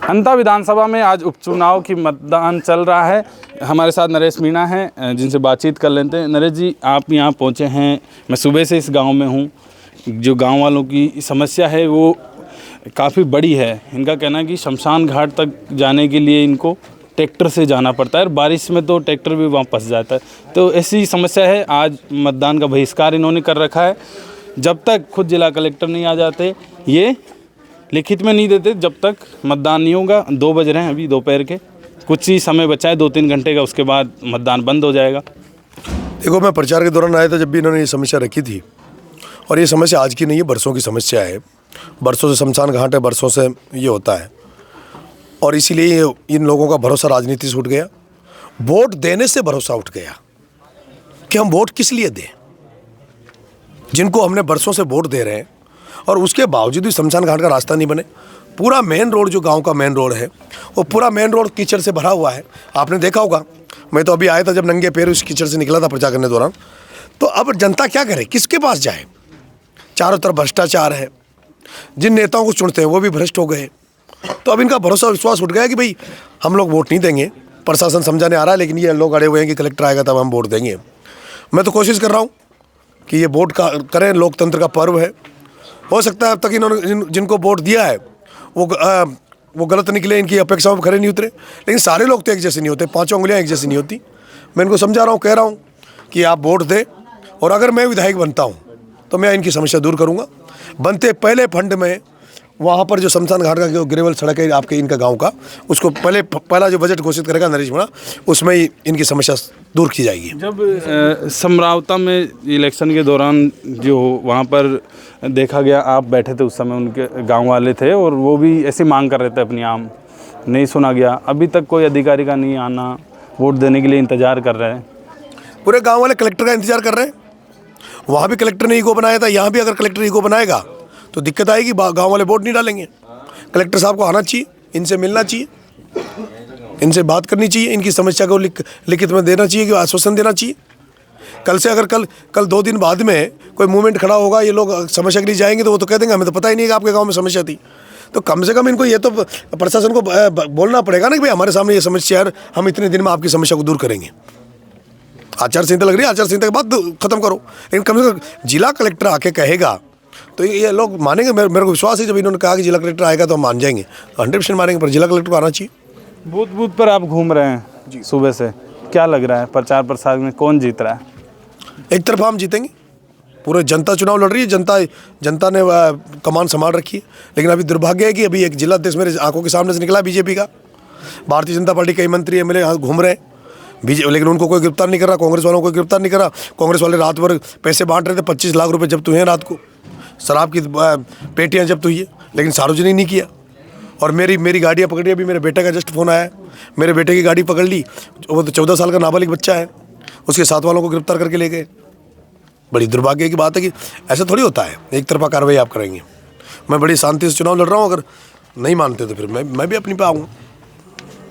अंता विधानसभा में आज उपचुनाव की मतदान चल रहा है। हमारे साथ नरेश मीणा हैं जिनसे बातचीत कर लेते हैं। नरेश जी, आप यहाँ पहुँचे हैं, मैं सुबह से इस गांव में हूँ। जो गांव वालों की समस्या है वो काफ़ी बड़ी है। इनका कहना है कि शमशान घाट तक जाने के लिए इनको ट्रैक्टर से जाना पड़ता है और बारिश में तो ट्रैक्टर भी वहाँ फंस जाता है। तो ऐसी समस्या है। आज मतदान का बहिष्कार इन्होंने कर रखा है। जब तक खुद जिला कलेक्टर नहीं आ जाते, ये लिखित में नहीं देते जब तक मतदान नहीं होगा। 2 बज रहे हैं अभी दोपहर के, कुछ ही समय बचा है 2-3 घंटे का, उसके बाद मतदान बंद हो जाएगा। देखो, मैं प्रचार के दौरान आया था जब भी इन्होंने ये समस्या रखी थी, और ये समस्या आज की नहीं है, बरसों की समस्या है। बरसों से शमशान घाट है, बरसों से ये होता है, और इसीलिए इन लोगों का भरोसा राजनीति से उठ गया। वोट देने से भरोसा उठ गया कि हम वोट किस लिए दें, जिनको हमने बरसों से वोट दे रहे हैं, और उसके बावजूद भी शमशान घाट का रास्ता नहीं बने। पूरा मेन रोड, जो गांव का मेन रोड है, वो पूरा मेन रोड कीचड़ से भरा हुआ है। आपने देखा होगा, मैं तो अभी आया था जब नंगे पैर उस कीचड़ से निकला था प्रचार करने दौरान। तो अब जनता क्या करे, किसके पास जाए? चारों तरफ भ्रष्टाचार है, जिन नेताओं को चुनते हैं वो भी भ्रष्ट हो गए। तो अब इनका भरोसा विश्वास उठ गया कि भाई हम लोग वोट नहीं देंगे। प्रशासन समझाने आ रहा है, लेकिन ये लोग अड़े हुए हैं कि कलेक्टर आएगा तब हम वोट देंगे। मैं तो कोशिश कर रहा हूँ कि ये वोट का करें, लोकतंत्र का पर्व है। हो सकता है अब तक इन्होंने जिनको वोट दिया है वो गलत निकले, इनकी अपेक्षाओं पर खरे नहीं उतरे। लेकिन सारे लोग तो एक जैसे नहीं होते, 5 उंगलियां एक जैसी नहीं होती। मैं इनको समझा रहा हूँ, कह रहा हूँ कि आप वोट दें, और अगर मैं विधायक बनता हूँ तो मैं इनकी समस्या दूर करूँगा। बनते पहले फंड में वहाँ पर जो शमशान घाट का जो ग्रेवल सड़क है आपके इनका गांव का, उसको पहला जो बजट घोषित करेगा नरेश मीणा, उसमें ही इनकी समस्या दूर की जाएगी। जब समरावता में इलेक्शन के दौरान जो वहाँ पर देखा गया, आप बैठे थे उस समय, उनके गांव वाले थे और वो भी ऐसी मांग कर रहे थे अपनी आम, नहीं सुना गया। अभी तक कोई अधिकारी का नहीं आना, वोट देने के लिए इंतज़ार कर रहे हैं। पूरे गाँव वाले कलेक्टर का इंतजार कर रहे हैं। वहाँ भी कलेक्टर ने ईगो बनाया था, यहाँ भी अगर कलेक्टर ईगो बनाएगा तो दिक्कत आएगी। गांव वाले वोट नहीं डालेंगे। कलेक्टर साहब को आना चाहिए, इनसे मिलना चाहिए, इनसे बात करनी चाहिए, इनकी समस्या को लिखित में देना चाहिए, कि आश्वासन देना चाहिए। कल से अगर कल 2 दिन बाद में कोई मूवमेंट खड़ा होगा, ये लोग समस्या के लिए जाएंगे, तो वो तो कह देंगे हमें तो पता ही नहीं कि आपके गाँव में समस्या थी। तो कम से कम इनको ये तो प्रशासन को बोलना पड़ेगा ना कि भाई हमारे सामने ये समस्या है, हम इतने दिन में आपकी समस्या को दूर करेंगे। आचार संहिता लग रही है, आचार संहिता के बाद खत्म करो। लेकिन कम से कम जिला कलेक्टर आके कहेगा तो ये लोग मानेंगे। मेरे को विश्वास है, जब इन्होंने कहा कि जिला कलेक्टर आएगा तो हम मान जाएंगे, 100% मानेंगे। पर जिला कलेक्टर को आना चाहिए। बूथ बूथ पर आप घूम रहे हैं सुबह से, क्या लग रहा है प्रचार प्रसार में कौन जीत रहा है? एक तरफा हम जीतेंगे, पूरे जनता चुनाव लड़ रही है, जनता ने कमान संभाल रखी है। लेकिन अभी दुर्भाग्य है कि अभी एक जिला अध्यक्ष मेरे आंखों के सामने से निकला बीजेपी का। भारतीय जनता पार्टी कई मंत्री एमएलए यहाँ घूम रहे हैं, लेकिन उनको कोई गिरफ्तार नहीं कर रहा। कांग्रेस वालों को गिरफ्तार नहीं कर रहा। कांग्रेस वाले रात भर पैसे बांट रहे थे, 25 लाख रुपए जब्त हुए हैं रात को, शराब की पेटियां जब्त हुई है, लेकिन सार्वजनिक नहीं किया। और मेरी गाड़ियाँ पकड़ी। अभी मेरे बेटे का जस्ट फ़ोन आया, मेरे बेटे की गाड़ी पकड़ ली। वो तो 14 साल का नाबालिग बच्चा है, उसके साथ वालों को गिरफ्तार करके ले गए। बड़ी दुर्भाग्य की बात है कि ऐसा थोड़ी होता है, एक तरफा कार्रवाई आप करेंगे। मैं बड़ी शांति से चुनाव लड़ रहा हूँ, अगर नहीं मानते तो फिर मैं भी अपनी पे आऊँगा।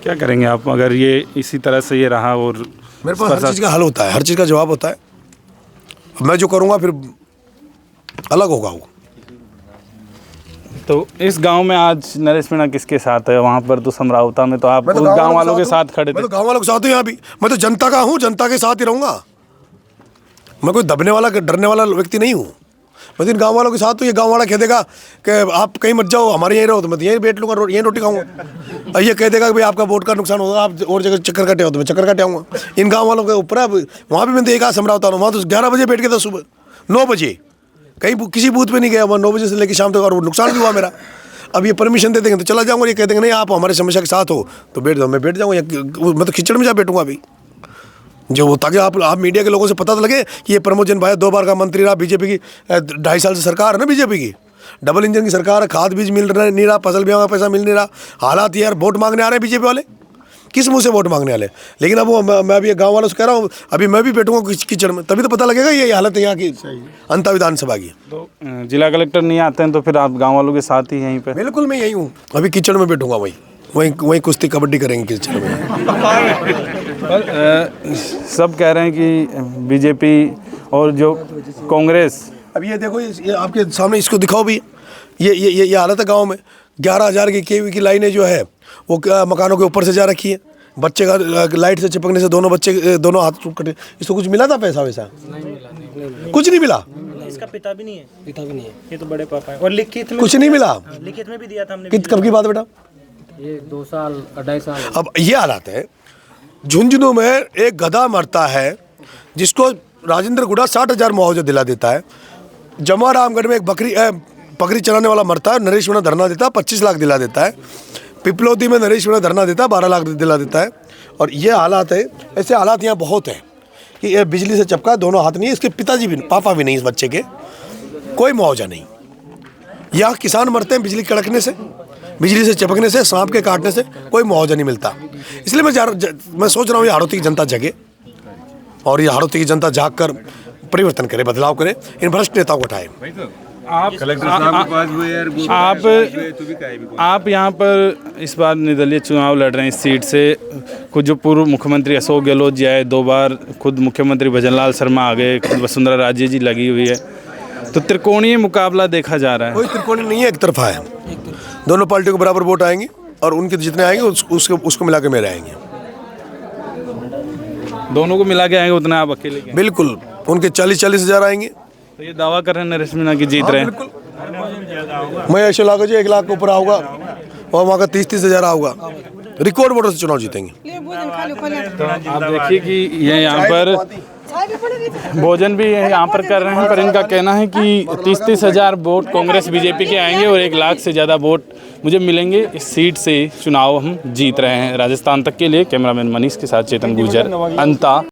क्या करेंगे आप अगर ये इसी तरह से ये रहा? और मेरे पास हर चीज़ का हल होता है, हर चीज़ का जवाब होता है। मैं जो करूँगा फिर अलग होगा वो। तो इस गांव में आज नरेश मीणा किसके साथ है? वहाँ पर तो समरावता में तो आप गांव वालों के साथ खड़े थे। मैं तो गांव वालों के साथ हूँ। यहाँ भी मैं तो जनता का हूँ, जनता के साथ ही रहूँगा। मैं कोई दबने वाला डरने वाला व्यक्ति नहीं हूँ। मैं इन गाँव वालों के साथ हूँ। ये गाँव वाला कह देगा कि आप कहीं मत जाओ, हमारे यहीं रहो, तो मैं यहीं बैठ लूँगा, यहीं रोटी खाऊंगा। और ये कह देगा कि भाई आपका वोट का नुकसान होगा, आप और जगह चक्कर काटे हो, तो मैं चक्कर काटे आऊँगा। इन गाँव वालों के ऊपर अब वहाँ भी मैं देखा समरावता हूँ, वहाँ तो 11 बजे बैठ के था, सुबह 9 बजे कहीं किसी बूथ पे नहीं गया। वहाँ 9 बजे से लेकर शाम तक, और नुकसान भी हुआ मेरा। अब ये परमिशन दे देंगे तो चला जाऊँगा, ये कह देंगे नहीं आप हमारी समस्या के साथ हो तो बैठ जाओ, मैं बैठ जाऊँगा। मैं तो खिचड़ में जा बैठूँगा अभी, जो ताकि आप मीडिया के लोगों से पता तो लगे कि ये प्रमोद जैन भाई 2 बार का मंत्री रहा। बीजेपी की 2.5 साल से सरकार है ना, बीजेपी की डबल इंजन की सरकार है। खाद बीज मिल रहा नहीं रहा, फसल बीमा का पैसा मिल नहीं रहा। हालात यार, वोट मांगने आ रहे हैं बीजेपी वाले, किस मुंह से वोट मांगने वाले? लेकिन अब वो मैं अभी गाँव वालों से कह रहा हूँ, अभी मैं भी बैठूंगा कीचड़ में, तभी तो पता लगेगा ये हालत है यहाँ की अंता विधानसभा की। तो जिला कलेक्टर नहीं आते हैं तो फिर आप गाँव वालों के साथ ही यहीं पे? बिल्कुल, मैं यही हूँ, अभी कीचड़ में बैठूंगा, वहीं कुश्ती कबड्डी करेंगे कीचड़ में। सब कह रहे हैं कि बीजेपी और जो कांग्रेस, अब ये देखो, ये आपके सामने इसको दिखाओ भी, ये हालत है गांव में। 11,000 की केवी की लाइनें जो है वो मकानों के ऊपर से जा रखी है। बच्चे का लाइट से चिपकने से दोनों हाथ कटे। इसको कुछ मिला था पैसा वैसा? नहीं, कुछ नहीं मिला। इसका पिता भी नहीं है, ये तो बड़े पापा है। और लिखित में कुछ नहीं मिला। लिखित में भी दिया था हमने। कब की बात है बेटा? ये 2 साल 2.5 साल। अब ये हालात है, झुंझुनू में एक गधा मरता है जिसको राजेंद्र गुड़ा 60,000 मुआवजा दिला देता है। जमा रामगढ़ में एक बकरी चलाने वाला मरता है, नरेश मीणा धरना देता है, 25 लाख दिला देता है। पिपलौती में नरेश मीणा धरना देता है, 12 लाख दिला देता है। और ये हालात है, ऐसे हालात यहाँ बहुत हैं कि ये बिजली से चपका, दोनों हाथ नहीं है, इसके पिताजी भी, पापा भी नहीं इस बच्चे के, कोई मुआवजा नहीं। यहाँ किसान मरते हैं बिजली कड़कने से, बिजली से चिपकने से, सांप के काटने से, कोई मुआवजा नहीं मिलता। इसलिए मैं सोच रहा हूँ ये हाड़ौती की जनता जगे और ये हाड़ौती की जनता जाग कर परिवर्तन करे, बदलाव करे, इन भ्रष्ट नेताओं को हटाए। आप यहाँ पर इस बार निर्दलीय चुनाव लड़ रहे हैं इस सीट से। खुद जो पूर्व मुख्यमंत्री अशोक गहलोत जी आए 2 बार, खुद मुख्यमंत्री भजनलाल शर्मा आ गए, खुद वसुंधरा राजे जी लगी हुई है, तो त्रिकोणीय मुकाबला देखा जा रहा है। कोई त्रिकोणीय नहीं है, एक तरफा है। दोनों पार्टियों को बराबर वोट आएंगे और उनके जितने आएंगे उसको मिला के मेरे आएंगे। दोनों को मिला के आएंगे उतना, आप अकेले के? बिल्कुल, उनके 40-40 हज़ार आएंगे। तो ये दावा कर रहे हैं नरेश मीणा की जीत रहे हैं। बिल्कुल, मैं ऐसे लागू जी 1 लाख के ऊपर आऊँगा और वहाँ का 30-30 हज़ार आऊँगा। रिकॉर्ड वोटों से चुनाव जीतेंगे। तो आप देखिए कि ये यहाँ पर भोजन भी यहाँ पर कर रहे हैं, पर इनका कहना है कि 30-30 हज़ार वोट कांग्रेस बीजेपी के आएंगे और 1 लाख से ज़्यादा वोट मुझे मिलेंगे। इस सीट से चुनाव हम जीत रहे हैं। राजस्थान तक के लिए कैमरामैन मनीष के साथ चेतन गुर्जर, अंता।